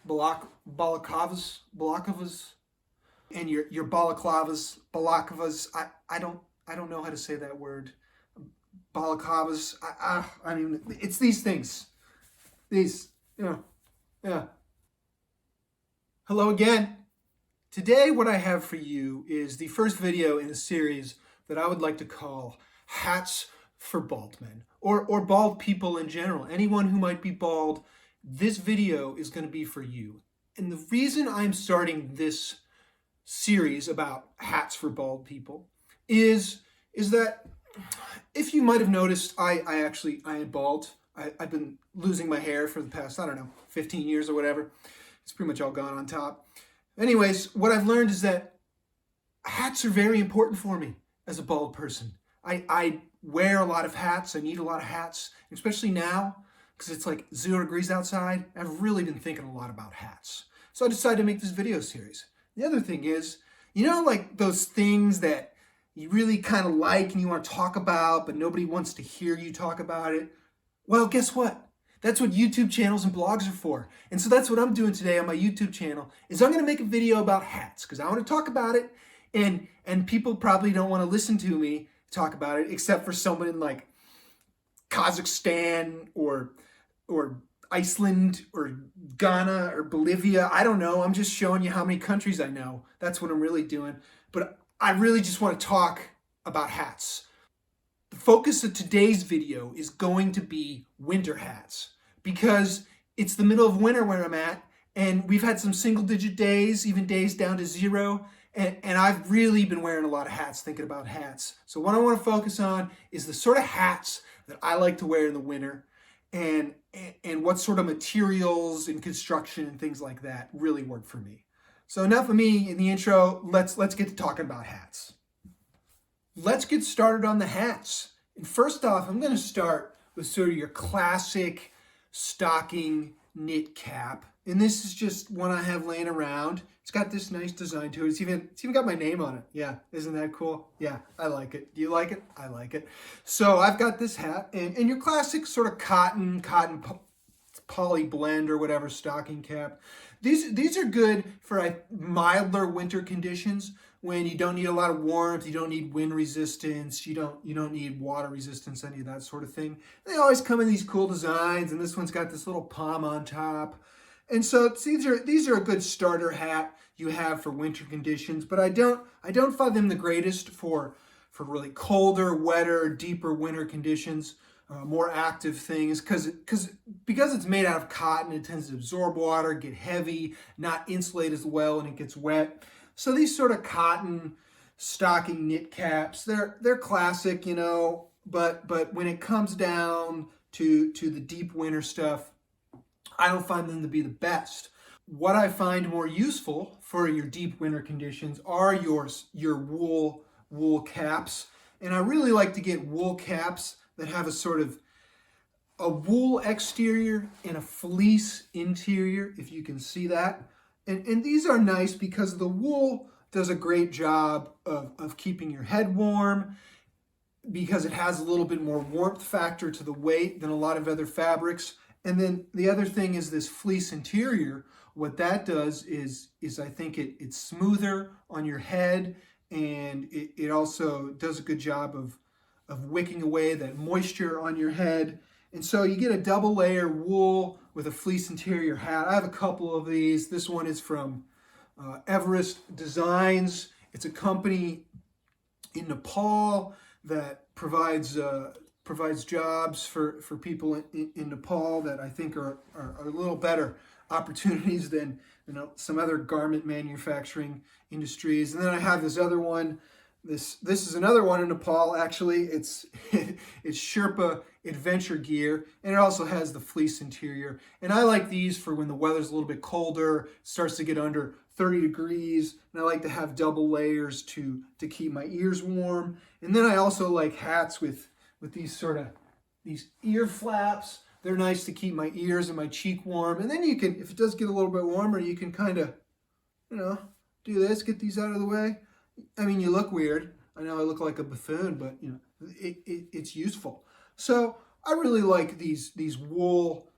balaclavas, and your balaclavas. I don't know how to say that word. Balaclavas. I mean, it's these things. These, yeah. Hello again. Today, what I have for you is the first video in a series that I would like to call Hats for Bald Men, or bald people in general. Anyone who might be bald, this video is going to be for you. And the reason I'm starting this series about hats for bald people is that, if you might have noticed, I am bald. I've been losing my hair for the past, 15 years or whatever. It's pretty much all gone on top. Anyways, what I've learned is that hats are very important for me as a bald person. I wear a lot of hats. I need a lot of hats, especially now because it's like 0 degrees outside. I've really been thinking a lot about hats. So I decided to make this video series. The other thing is, like those things that you really kind of like and you want to talk about, but nobody wants to hear you talk about it. Well, guess what? That's what YouTube channels and blogs are for. And so that's what I'm doing today on my YouTube channel, is I'm going to make a video about hats because I want to talk about it, and people probably don't want to listen to me talk about it, except for someone in like Kazakhstan or Iceland or Ghana or Bolivia. I don't know. I'm just showing you how many countries I know. That's what I'm really doing. But I really just want to talk about hats. The focus of today's video is going to be winter hats because it's the middle of winter where I'm at, and we've had some single-digit days, even days down to 0, and I've really been wearing a lot of hats, thinking about hats. So what I want to focus on is the sort of hats that I like to wear in the winter, and what sort of materials and construction and things like that really work for me. So enough of me in the intro. Let's get to talking about hats. Let's get started on the hats. And first off, I'm going to start with sort of your classic stocking knit cap. And this is just one I have laying around. It's got this nice design to it. It's even got my name on it. Yeah, isn't that cool? Yeah, I like it. Do you like it? I like it. So I've got this hat, and your classic sort of cotton poly blend or whatever stocking cap. These are good for milder winter conditions when you don't need a lot of warmth, you don't need wind resistance, you don't need water resistance, any of that sort of thing. They always come in these cool designs, and this one's got this little palm on top. And so these are a good starter hat you have for winter conditions, but I don't find them the greatest for really colder, wetter, deeper winter conditions. More active things because it's made out of cotton, it tends to absorb water, get heavy, not insulate as well, and it gets wet. So these sort of cotton stocking knit caps, they're classic, but when it comes down to the deep winter stuff, I don't find them to be the best. What I find more useful for your deep winter conditions are your wool caps, and I really like to get wool caps that have a sort of a wool exterior and a fleece interior, if you can see that. And these are nice because the wool does a great job of keeping your head warm, because it has a little bit more warmth factor to the weight than a lot of other fabrics. And then the other thing is this fleece interior. What that does is I think it's smoother on your head, and it also does a good job of wicking away that moisture on your head. And so you get a double layer wool with a fleece interior hat. I have a couple of these. This one is from Everest Designs. It's a company in Nepal that provides jobs for people in Nepal that I think are a little better opportunities than some other garment manufacturing industries. And then I have this other one. This is another one in Nepal, actually. It's Sherpa Adventure Gear, and it also has the fleece interior. And I like these for when the weather's a little bit colder, starts to get under 30 degrees, and I like to have double layers to keep my ears warm. And then I also like hats with these ear flaps. They're nice to keep my ears and my cheek warm. And then you can, if it does get a little bit warmer, you can kind of, do this, get these out of the way. I mean, you look weird. I know I look like a buffoon, but it's useful. So I really like these wool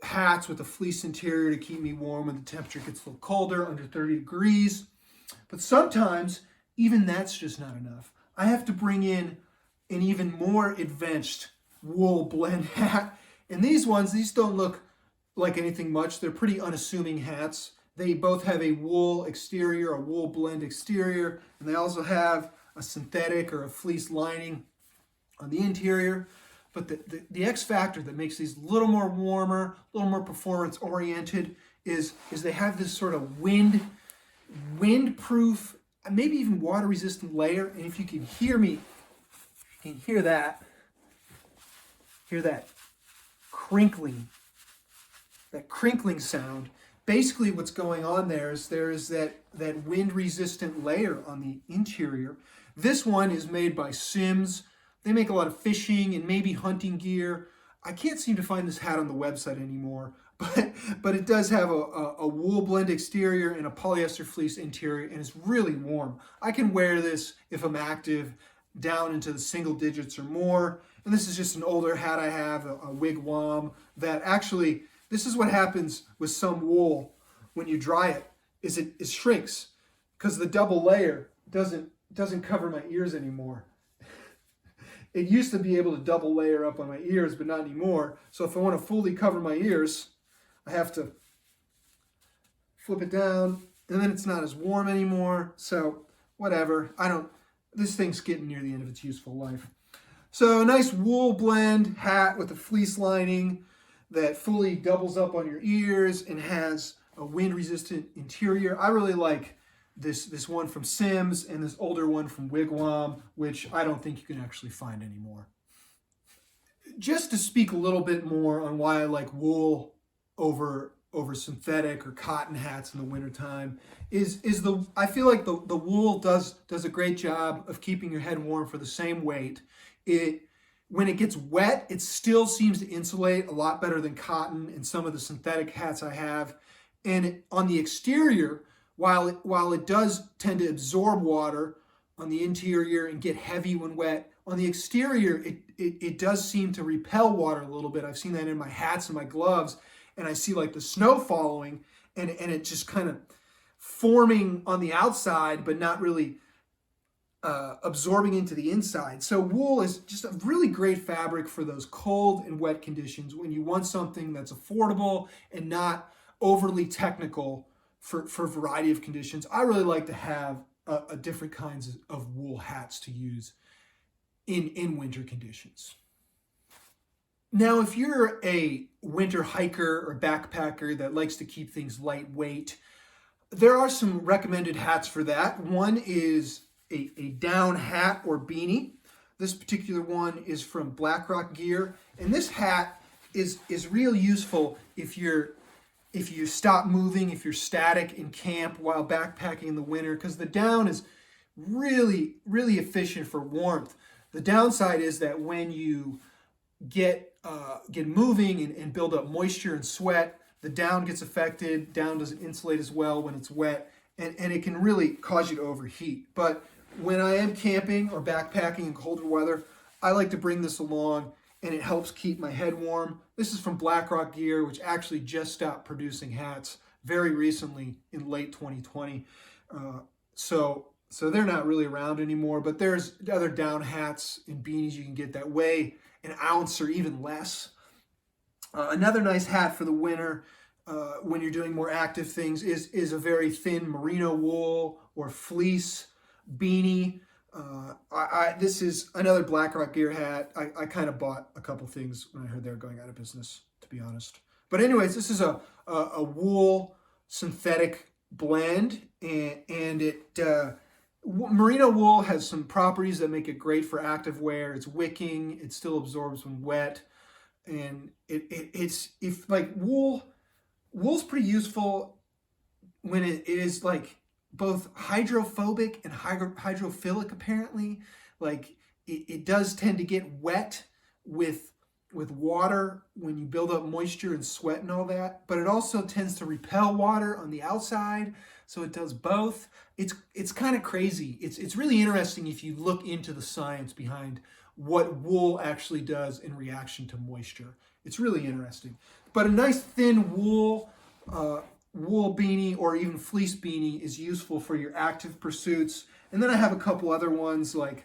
hats with a fleece interior to keep me warm when the temperature gets a little colder, under 30 degrees. But sometimes even that's just not enough. I have to bring in an even more advanced wool blend hat. And these don't look like anything much. They're pretty unassuming hats. They both have a wool exterior, a wool blend exterior, and they also have a synthetic or a fleece lining on the interior. But the X factor that makes these a little more warmer, a little more performance oriented is they have this sort of windproof, maybe even water resistant layer. And if you can hear me, you can hear that crinkling sound. Basically what's going on there is that wind resistant layer on the interior. This one is made by Sims. They make a lot of fishing and maybe hunting gear. I can't seem to find this hat on the website anymore, but it does have a wool blend exterior and a polyester fleece interior, and it's really warm. I can wear this if I'm active down into the single digits or more. And this is just an older hat I have, a Wigwam, that actually, this is what happens with some wool when you dry it, is it shrinks because the double layer doesn't cover my ears anymore. It used to be able to double layer up on my ears, but not anymore. So if I want to fully cover my ears, I have to flip it down, and then it's not as warm anymore. So whatever, this thing's getting near the end of its useful life. So a nice wool blend hat with a fleece lining that fully doubles up on your ears and has a wind-resistant interior. I really like this one from Sims and this older one from Wigwam, which I don't think you can actually find anymore. Just to speak a little bit more on why I like wool over synthetic or cotton hats in the wintertime I feel like the wool does a great job of keeping your head warm for the same weight. When it gets wet, it still seems to insulate a lot better than cotton and some of the synthetic hats I have. And on the exterior, while it does tend to absorb water on the interior and get heavy when wet, on the exterior, it does seem to repel water a little bit. I've seen that in my hats and my gloves, and I see like the snow following, and it just kind of forming on the outside, but not really absorbing into the inside. So wool is just a really great fabric for those cold and wet conditions when you want something that's affordable and not overly technical for a variety of conditions. I really like to have different kinds of wool hats to use in winter conditions. Now, if you're a winter hiker or backpacker that likes to keep things lightweight, there are some recommended hats for that. One is a down hat or beanie. This particular one is from BlackRock Gear, and this hat is real useful if you stop moving, if you're static in camp while backpacking in the winter, because the down is really, really efficient for warmth. The downside is that when you get moving and build up moisture and sweat, the down gets affected. Down doesn't insulate as well when it's wet, and it can really cause you to overheat. But when I am camping or backpacking in colder weather, I like to bring this along, and it helps keep my head warm. This is from BlackRock Gear, which actually just stopped producing hats very recently in late 2020. So they're not really around anymore, but there's other down hats and beanies you can get that weigh an ounce or even less. Another nice hat for the winter when you're doing more active things is a very thin merino wool or fleece beanie. This is another BlackRock Gear hat. I kind of bought a couple things when I heard they were going out of business, to be honest. But anyways, this is a wool synthetic blend, and merino wool has some properties that make it great for active wear. It's wicking, it still absorbs when wet, and wool's pretty useful when it is like both hydrophobic and hydrophilic, apparently. Like it does tend to get wet with water when you build up moisture and sweat and all that, but it also tends to repel water on the outside, so it does both. It's kind of crazy. It's really interesting if you look into the science behind what wool actually does in reaction to moisture. It's really interesting. But a nice thin wool beanie or even fleece beanie is useful for your active pursuits. And then I have a couple other ones, like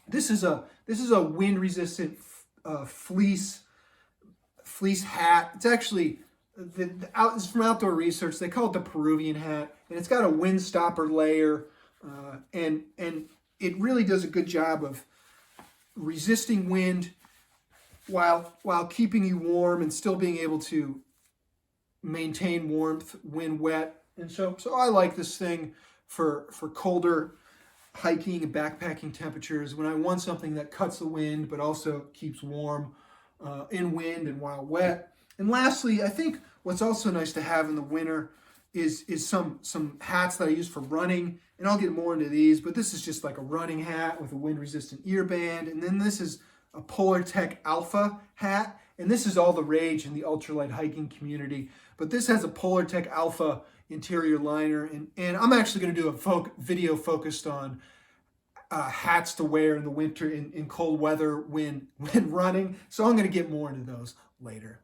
this is a wind resistant fleece hat. It's actually it's from Outdoor Research. They call it the Peruvian hat, and it's got a wind stopper layer, and it really does a good job of resisting wind while keeping you warm and still being able to maintain warmth when wet. And so I like this thing for colder hiking and backpacking temperatures, when I want something that cuts the wind but also keeps warm in wind and while wet. And lastly, I think what's also nice to have in the winter is some hats that I use for running, and I'll get more into these, but this is just like a running hat with a wind resistant ear band. And then this is a Polar Tech Alpha hat, and this is all the rage in the ultralight hiking community. But this has a Polar Tech Alpha interior liner, and I'm actually going to do a video focused on hats to wear in the winter in cold weather when running. So I'm going to get more into those later.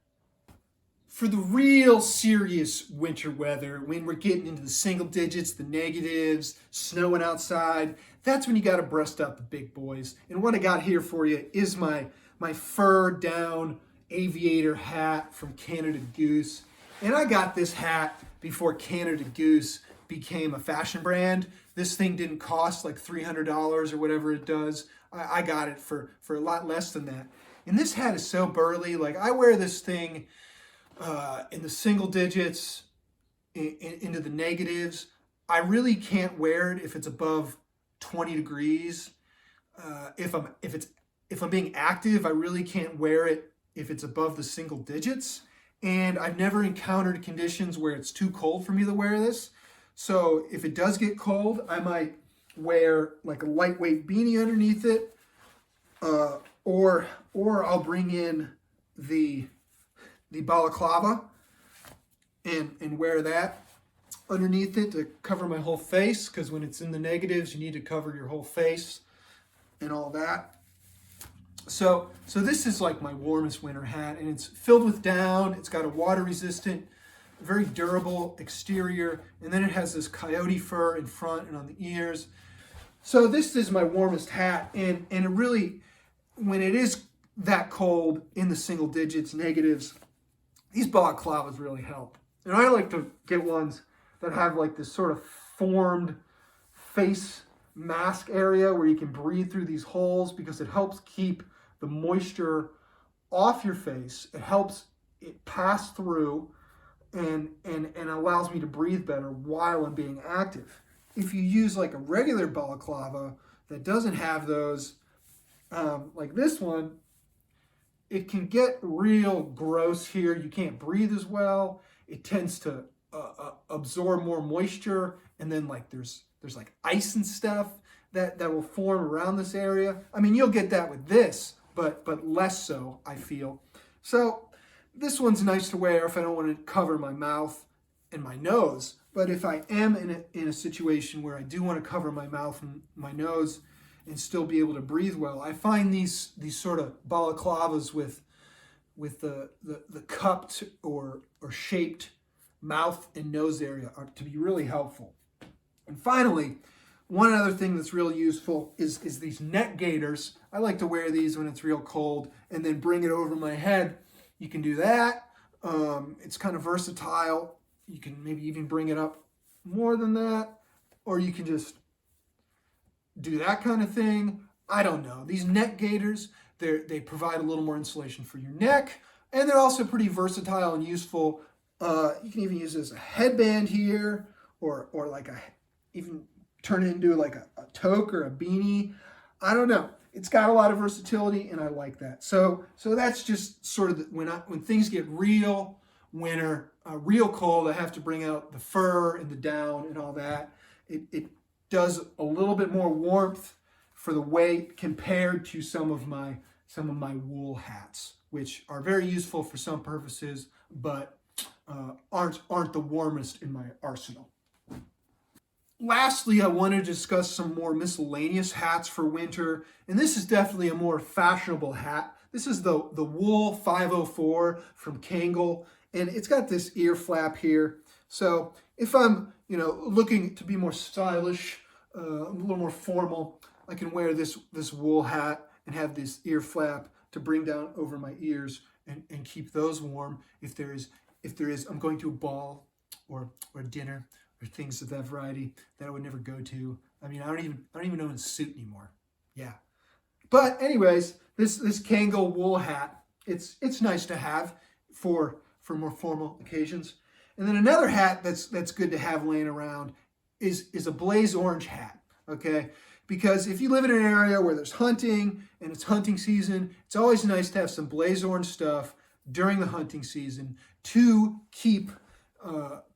For the real serious winter weather, when we're getting into the single digits, the negatives, snowing outside, that's when you got to breast up the big boys. And what I got here for you is my fur down aviator hat from Canada Goose. And I got this hat before Canada Goose became a fashion brand. This thing didn't cost like $300 or whatever it does. I got it for a lot less than that. And this hat is so burly. Like, I wear this thing in the single digits, into the negatives. I really can't wear it if it's above 20 degrees. If I'm being active, I really can't wear it if it's above the single digits. And I've never encountered conditions where it's too cold for me to wear this. So if it does get cold, I might wear like a lightweight beanie underneath it, or I'll bring in the balaclava and wear that underneath it to cover my whole face, because when it's in the negatives, you need to cover your whole face and all that. So this is like my warmest winter hat, and it's filled with down. It's got a water resistant, very durable exterior, and then it has this coyote fur in front and on the ears. So this is my warmest hat, and it really, when it is that cold in the single digits, negatives, these balaclavas really help. And I like to get ones that have like this sort of formed face mask area where you can breathe through these holes, because it helps keep the moisture off your face. It helps it pass through and allows me to breathe better while I'm being active. If you use like a regular balaclava that doesn't have those, like this one, it can get real gross here. You can't breathe as well. It tends to absorb more moisture, and then like there's like ice and stuff that will form around this area. I mean, you'll get that with this, but less so, I feel. So this one's nice to wear if I don't want to cover my mouth and my nose. But if I am in a situation where I do want to cover my mouth and my nose and still be able to breathe well, I find these sort of balaclavas with the cupped or shaped mouth and nose area are to be really helpful. And finally, one other thing that's really useful is these neck gaiters. I like to wear these when it's real cold and then bring it over my head. You can do that. It's kind of versatile. You can maybe even bring it up more than that, or you can just do that kind of thing. I don't know. These neck gaiters, they provide a little more insulation for your neck, and they're also pretty versatile and useful. You can even use it as a headband here, or like even turn it into like a toque or a beanie. I don't know. It's got a lot of versatility, and I like that. So that's just sort of when things get real winter, real cold, I have to bring out the fur and the down and all that. It does a little bit more warmth for the weight compared to some of my wool hats, which are very useful for some purposes, but aren't the warmest in my arsenal. Lastly, I want to discuss some more miscellaneous hats for winter, and this is definitely a more fashionable hat This is the Wool 504 from Kangol, and it's got this ear flap here. So if I'm, looking to be more stylish, a little more formal, I can wear this wool hat and have this ear flap to bring down over my ears and keep those warm if there is I'm going to a ball or dinner or things of that variety that I would never go to. I mean, I don't even know in a suit anymore. Yeah. But anyways, this Kangol wool hat, it's nice to have for more formal occasions. And then another hat that's good to have laying around is a blaze orange hat, okay? Because if you live in an area where there's hunting and it's hunting season, it's always nice to have some blaze orange stuff during the hunting season to keep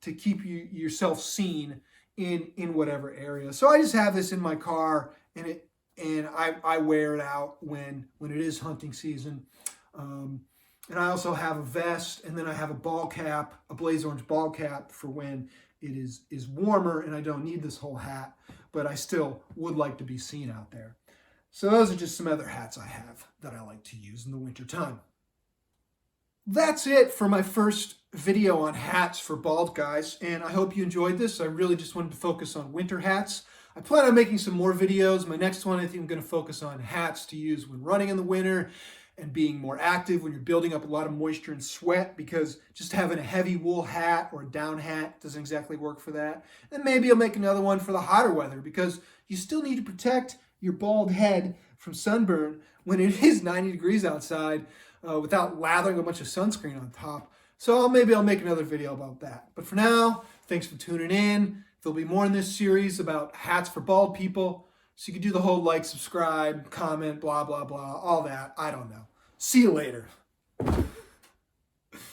yourself seen in whatever area. So I just have this in my car, and I wear it out when it is hunting season. And I also have a vest, and then I have a ball cap, a blaze orange ball cap for when it is warmer and I don't need this whole hat, but I still would like to be seen out there. So those are just some other hats I have that I like to use in the winter time. That's it for my first video on hats for bald guys, and I hope you enjoyed this. I really just wanted to focus on winter hats. I plan on making some more videos. My next one, I think I'm going to focus on hats to use when running in the winter and being more active when you're building up a lot of moisture and sweat, because just having a heavy wool hat or a down hat doesn't exactly work for that. And maybe I'll make another one for the hotter weather, because you still need to protect your bald head from sunburn when it is 90 degrees outside without lathering a bunch of sunscreen on top. So maybe I'll make another video about that. But for now, thanks for tuning in. There'll be more in this series about hats for bald people. So you can do the whole like, subscribe, comment, blah, blah, blah, all that. I don't know. See you later.